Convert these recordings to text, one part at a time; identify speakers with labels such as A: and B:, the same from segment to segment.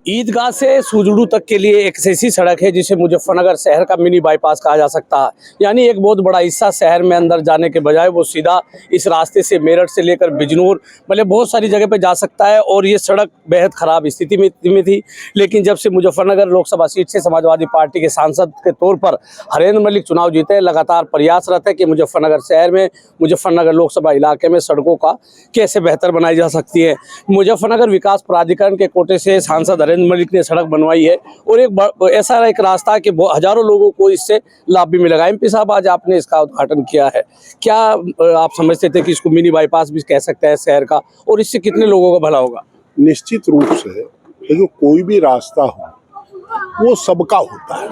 A: ईदगाह से सुजड़ू तक के लिए एक ऐसी सड़क है जिसे मुजफ्फरनगर शहर का मिनी बाईपास कहा जा सकता है। यानी एक बहुत बड़ा हिस्सा शहर में अंदर जाने के बजाय वो सीधा इस रास्ते से मेरठ से लेकर बिजनौर मतलब बहुत सारी जगह पे जा सकता है। और ये सड़क बेहद ख़राब स्थिति में थी, लेकिन जब से मुजफ्फरनगर लोकसभा सीट से समाजवादी पार्टी के सांसद के तौर पर हरेंद्र मलिक चुनाव जीते, लगातार प्रयासरत है कि मुजफ्फरनगर शहर में, मुजफ्फरनगर लोकसभा इलाके में सड़कों का कैसे बेहतर बनाई जा सकती है। मुजफ्फरनगर विकास प्राधिकरण के कोटे से सांसद हरेंद्र मलिक ने सड़क बनवाई है और ऐसा एक रास्ता है कि हजारों लोगों को इससे लाभ भी मिलेगा। एमपी साहब, आज आपने इसका उद्घाटन किया है, क्या आप समझते थे कि इसको मिनी बाईपास भी कह सकते हैं शहर का, और इससे कितने लोगों का भला होगा?
B: निश्चित रूप से जो कोई भी रास्ता हो वो सबका होता है।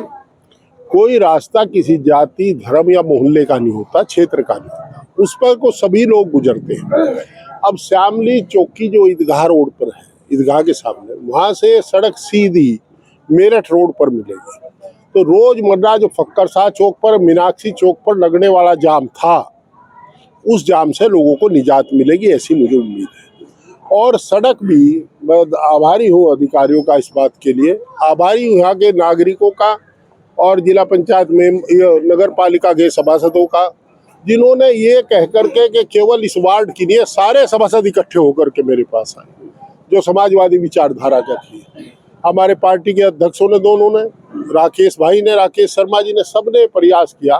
B: कोई रास्ता किसी जाति, धर्म या मोहल्ले का नहीं होता, क्षेत्र का नहीं होता, उस पर को सभी लोग गुजरते हैं। अब श्यामली चौकी जो ईदगाह रोड पर है, ईदगाह के सामने, वहाँ से सड़क सीधी मेरठ रोड पर मिलेगी। तो रोजमर्रा जो फक्कर शाह चौक पर, मीनाक्षी चौक पर लगने वाला जाम था, उस जाम से लोगों को निजात मिलेगी, ऐसी मुझे उम्मीद है। और सड़क भी, मैं आभारी हूँ अधिकारियों का इस बात के लिए, आभारी हूँ यहाँ के नागरिकों का और जिला पंचायत में नगर पालिका के सभासदों का, जिन्होंने ये कह करके कि केवल इस वार्ड की नहीं है, सारे सभासद इकट्ठे होकर के मेरे पास आए जो समाजवादी विचारधारा का थी। हमारे पार्टी के अध्यक्षों ने, दोनों ने, राकेश भाई ने, राकेश शर्मा जी ने, सबने प्रयास किया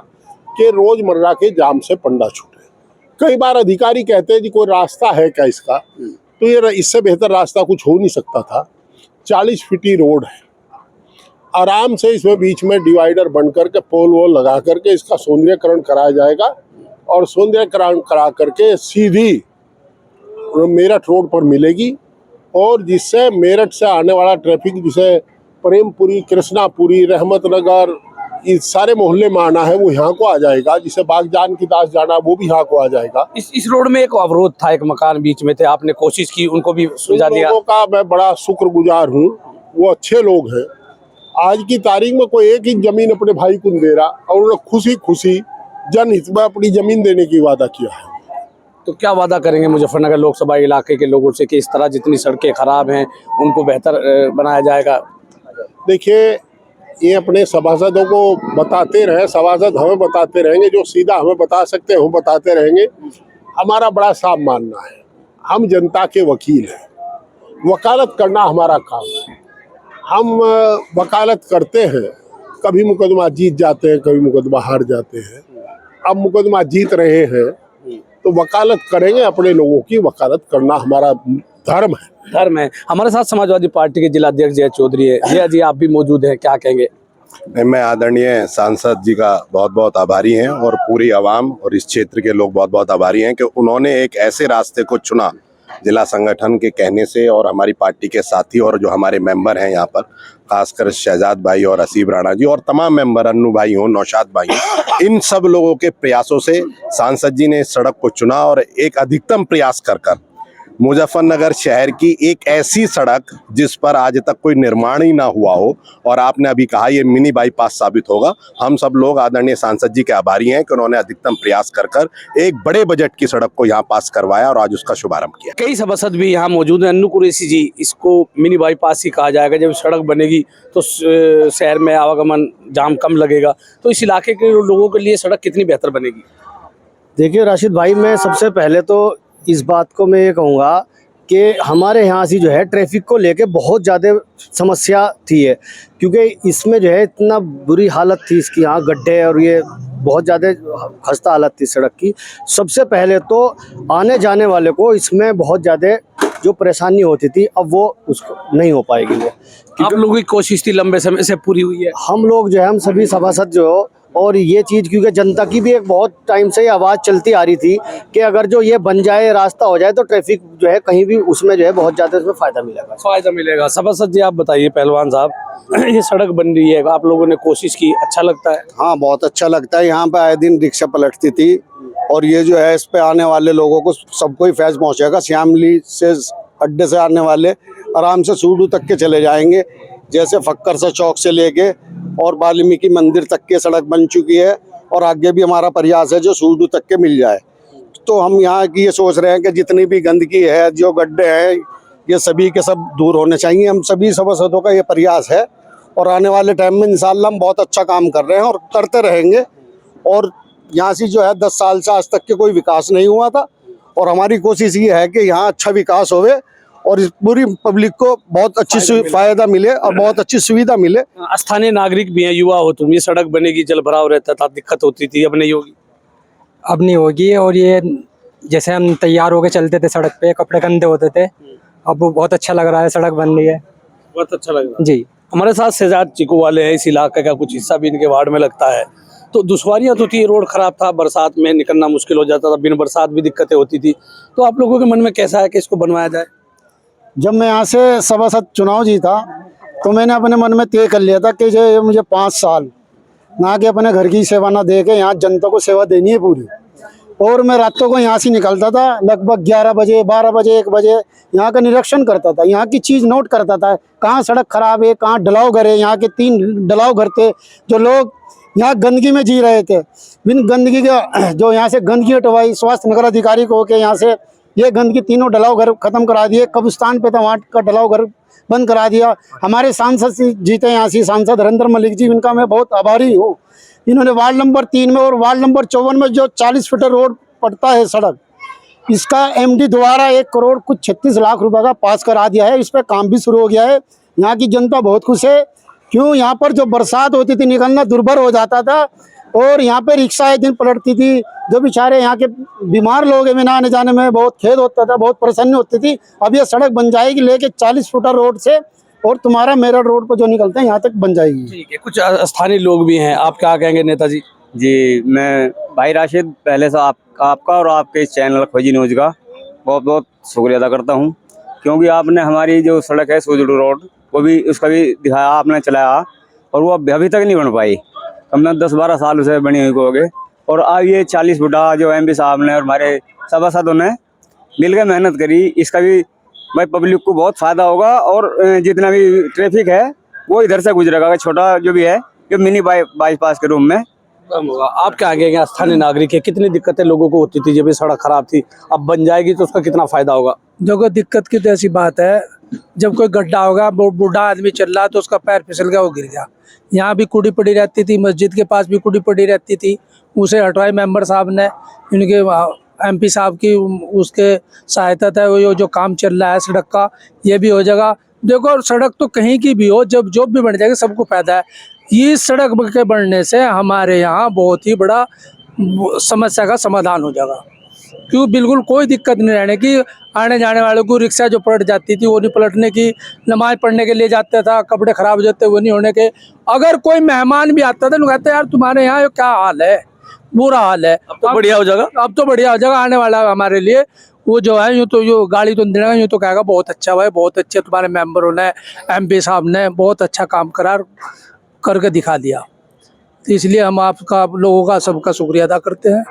B: कि रोजमर्रा के जाम से पंडा छूटे। कई बार अधिकारी कहते हैं जी कोई रास्ता है क्या इसका, तो ये इससे बेहतर रास्ता कुछ हो नहीं सकता था। 40 फीटी रोड है, आराम से इसमें बीच में डिवाइडर बन करके पोल वोल लगा करके इसका सौंदर्यकरण कराया जाएगा और सौंदर्यकरण करा करके सीधी मेरठ रोड पर मिलेगी। और जिससे मेरठ से आने वाला ट्रैफिक, जिसे प्रेमपुरी, कृष्णापुरी, रहमत नगर, ये सारे मोहल्ले में आना है वो यहाँ को आ जाएगा। जिसे बागजान की दास जाना वो भी यहाँ को आ जाएगा।
A: इस रोड में एक अवरोध था, एक मकान बीच में थे, आपने कोशिश की, उनको भी सुलझा दिया?
B: लोगों का मैं बड़ा शुक्रगुजार हूँ, वो अच्छे लोग हैं। आज की तारीख में कोई एक ही जमीन अपने भाई को दे रहा, और उन्होंने खुशी खुशी जनहित में अपनी जमीन देने की वादा किया है।
A: तो क्या वादा करेंगे मुजफ्फरनगर लोकसभा इलाके के लोगों से कि इस तरह जितनी सड़कें खराब हैं उनको बेहतर बनाया जाएगा?
B: देखिए, ये अपने सभासदों को बताते रहे, सभासद हमें बताते रहेंगे, जो सीधा हमें बता सकते हैं वो बताते रहेंगे। हमारा बड़ा साफ मानना है, हम जनता के वकील हैं, वकालत करना हमारा काम है। हम वकालत करते हैं, कभी मुकदमा जीत जाते हैं, कभी मुकदमा हार जाते हैं। अब मुकदमा जीत रहे हैं तो वकालत करेंगे, अपने लोगों की वकालत करना हमारा धर्म है।
A: हमारे साथ समाजवादी पार्टी के जिला अध्यक्ष जय चौधरी है। जय जी, आप भी मौजूद हैं, क्या कहेंगे?
C: मैं आदरणीय सांसद जी का बहुत बहुत आभारी हैं और पूरी आवाम और इस क्षेत्र के लोग बहुत बहुत आभारी हैं कि उन्होंने एक ऐसे रास्ते को चुना जिला संगठन के कहने से, और हमारी पार्टी के साथी और जो हमारे मेंबर हैं यहाँ पर, खासकर शहजाद भाई और असीब राणा जी और तमाम मेंबर, अन्नू भाई हों, नौशाद भाई हों, इन सब लोगों के प्रयासों से सांसद जी ने इस सड़क को चुना और एक अधिकतम प्रयास कर मुजफ्फरनगर शहर की एक ऐसी सड़क जिस पर आज तक कोई निर्माण ही ना हुआ हो, और आपने अभी कहा ये मिनी बाईपास साबित होगा। हम सब लोग आदरणीय सांसद जी के आभारी हैं कि उन्होंने अधिकतम प्रयास कर एक बड़े बजट की सड़क को यहाँ पास करवाया और आज उसका शुभारंभ किया।
A: कई सभासद भी यहाँ मौजूद हैं। अन्नू कुरैशी जी, इसको मिनी बाईपास ही कहा जाएगा। जब सड़क बनेगी तो शहर में आवागमन जाम कम लगेगा, तो इस इलाके के लोगों के लिए सड़क कितनी बेहतर बनेगी?
D: देखिए राशिद भाई, मैं सबसे पहले तो इस बात को मैं ये कहूँगा कि हमारे यहाँ से जो है ट्रैफिक को लेके बहुत ज़्यादा समस्या थी है, क्योंकि इसमें जो है इतना बुरी हालत थी इसकी, यहाँ गड्ढे और ये बहुत ज़्यादा खस्ता हालत थी सड़क की। सबसे पहले तो आने जाने वाले को इसमें बहुत ज़्यादा जो परेशानी होती थी, अब वो उसको नहीं हो पाएगी वो।
A: आप लोगों की कोशिश थी, लंबे समय से पूरी हुई है।
D: हम लोग जो है, हम सभी सभासद जो, और ये चीज़ क्योंकि जनता की भी एक बहुत टाइम से आवाज़ चलती आ रही थी कि अगर जो ये बन जाए, रास्ता हो जाए, तो ट्रैफिक जो है कहीं भी उसमें जो है बहुत ज़्यादा इसमें फ़ायदा मिलेगा।
A: सभासद जी, आप बताइए, पहलवान साहब, ये सड़क बन रही है, आप लोगों ने कोशिश की, अच्छा लगता है?
E: हाँ, बहुत अच्छा लगता है। यहाँ पे आए दिन रिक्शा पलटती थी, और ये जो है इस पे आने वाले लोगों को सबको ही फैज़ पहुँचेगा। श्यामली से अड्डे से आने वाले आराम से सूडू तक के चले जाएंगे। जैसे फक्कर से चौक से लेके और वाल्मीकि मंदिर तक की सड़क बन चुकी है, और आगे भी हमारा प्रयास है जो सूडू तक के मिल जाए। तो हम यहाँ की ये सोच रहे हैं कि जितनी भी गंदगी है, जो गड्ढे हैं, ये सभी के सब दूर होने चाहिए। हम सभी सभासदों का ये प्रयास है और आने वाले टाइम में इंशाल्लाह हम बहुत अच्छा काम कर रहे हैं और करते रहेंगे। और यहाँ से जो है 10 साल से आज तक के कोई विकास नहीं हुआ था और हमारी कोशिश ये है कि यहाँ अच्छा विकास होवे और इस पूरी पब्लिक को बहुत अच्छी फायदा मिले और बहुत अच्छी सुविधा मिले।
A: स्थानीय नागरिक भी हैं, युवा हो तुम, ये सड़क बनेगी, जल भराव रहता था, दिक्कत होती थी, अब नहीं होगी।
F: अब नहीं होगी। और ये जैसे हम तैयार होके चलते थे सड़क पे, कपड़े गंदे होते थे, अब वो बहुत अच्छा लग रहा है, सड़क बन रही है।
A: बहुत अच्छा लग रहा है
F: जी।
A: हमारे साथ शहजाद चिकू वाले हैं, इस इलाके का कुछ हिस्सा भी इनके वार्ड में लगता है। तो दुश्वारियां तो थी, रोड खराब था, बरसात में निकलना मुश्किल हो जाता था, बिन बरसात भी दिक्कतें होती थी। तो आप लोगों के मन में कैसा है कि इसको बनवाया जाए?
G: जब मैं यहाँ से सभासद चुनाव जीता तो मैंने अपने मन में तय कर लिया था कि जो ये मुझे 5 साल ना कि अपने घर की सेवा ना दे के यहाँ जनता को सेवा देनी है पूरी। और मैं रातों को यहाँ से निकलता था, लगभग 11 बजे 12 बजे 1 बजे यहाँ का निरीक्षण करता था, यहाँ की चीज़ नोट करता था, कहाँ सड़क खराब है, कहाँ ढलाव घर है। यहाँ के 3 ढलाव घर थे, जो लोग यहाँ गंदगी में जी रहे थे। बिन गंदगी का जो यहाँ से गंदगी हटवाई, स्वास्थ्य नगर अधिकारी को होकर यहाँ से ये गंदगी तीनों ढलाव घर खत्म करा दिए। कब्रिस्तान पे था, वहाँ का ढलाव घर बंद करा दिया। हमारे सांसद जीते यहाँ से सांसद हरेंद्र मलिक जी, इनका मैं बहुत आभारी हूँ। इन्होंने वार्ड नंबर 3 में और वार्ड नंबर 54 में जो 40 फीट रोड पड़ता है सड़क, इसका एमडी द्वारा 1 करोड़ कुछ 36 लाख रुपए का पास करा दिया है। इस पर काम भी शुरू हो गया है। यहाँ की जनता बहुत खुश है। क्यों, यहाँ पर जो बरसात होती थी निकलना दुर्भर हो जाता था और यहाँ पे रिक्शाएं दिन पलटती थी। जो बेचारे यहाँ के बीमार लोग हैं, आने जाने में बहुत खेद होता था, बहुत परेशानी होती थी। अब ये सड़क बन जाएगी लेके 40 फुटा रोड से और तुम्हारा मेरठ रोड पर जो निकलते हैं यहाँ तक बन जाएगी।
A: ठीक है, कुछ स्थानीय लोग भी हैं, आप क्या कहेंगे नेताजी?
H: जी, मैं भाई राशिद पहले से आपका और आपके इस चैनल खोजी न्यूज़ का बहुत बहुत शुक्रिया अदा करता हूं, क्योंकि आपने हमारी जो सड़क है सुजड़ू रोड, वो भी उसका भी दिखाया, आपने चलाया और वो अभी तक नहीं बन पाई। कम से कम 10-12 साल उसे बनी हुई हो गए और आज ये 40 फुटा जो एमपी साहब ने और हमारे सभासदों ने मिलकर मेहनत करी, इसका भी भाई पब्लिक को बहुत फ़ायदा होगा। और जितना भी ट्रैफिक है वो इधर से गुजरेगा, छोटा जो भी है जो मिनी बाईपास के रूप में
A: होगा। आप क्या कहेंगे, स्थानीय नागरिक है, कितनी दिक्कतें लोगों को होती थी जब ये सड़क खराब थी, अब बन जाएगी तो उसका कितना फायदा होगा?
I: देखो, दिक्कत की तो ऐसी बात है, जब कोई गड्ढा होगा, बूढ़ा आदमी चल रहा तो उसका पैर फिसल गया, वो गिर गया। यहाँ भी कूड़ी पड़ी रहती थी, मस्जिद के पास भी कूड़ी पड़ी रहती थी, उसे हटवाई मेंबर साहब ने, इनके एमपी साहब की उसके सहायता है, वो जो काम चल रहा है सड़क का, ये भी हो जाएगा। देखो, सड़क तो कहीं की भी हो, जब जॉब भी बन जाएगी सबको फायदा है। ये सड़क के बनने से हमारे यहाँ बहुत ही बड़ा समस्या का समाधान हो जाएगा। क्यों, बिल्कुल कोई दिक्कत नहीं रहने की। आने जाने वालों को रिक्शा जो पलट जाती थी वो नहीं पलटने की, नमाज पढ़ने के लिए जाता था, कपड़े खराब हो जाते वो नहीं होने के। अगर कोई मेहमान भी आता था, लोग कहते यार तुम्हारे यहाँ क्या हाल है, बुरा हाल है।
A: अब तो बढ़िया हो जाएगा,
I: अब तो बढ़िया हो जाएगा आने वाला हमारे लिए। वो जो है यूँ तो जो गाड़ी तो देगा, यूँ तो कहेगा बहुत अच्छा भाई, बहुत अच्छे तुम्हारे मेंबरों ने, एमपी साहब ने बहुत अच्छा काम करके दिखा दिया। तो इसलिए हम आपका, लोगों का, सबका शुक्रिया अदा करते हैं।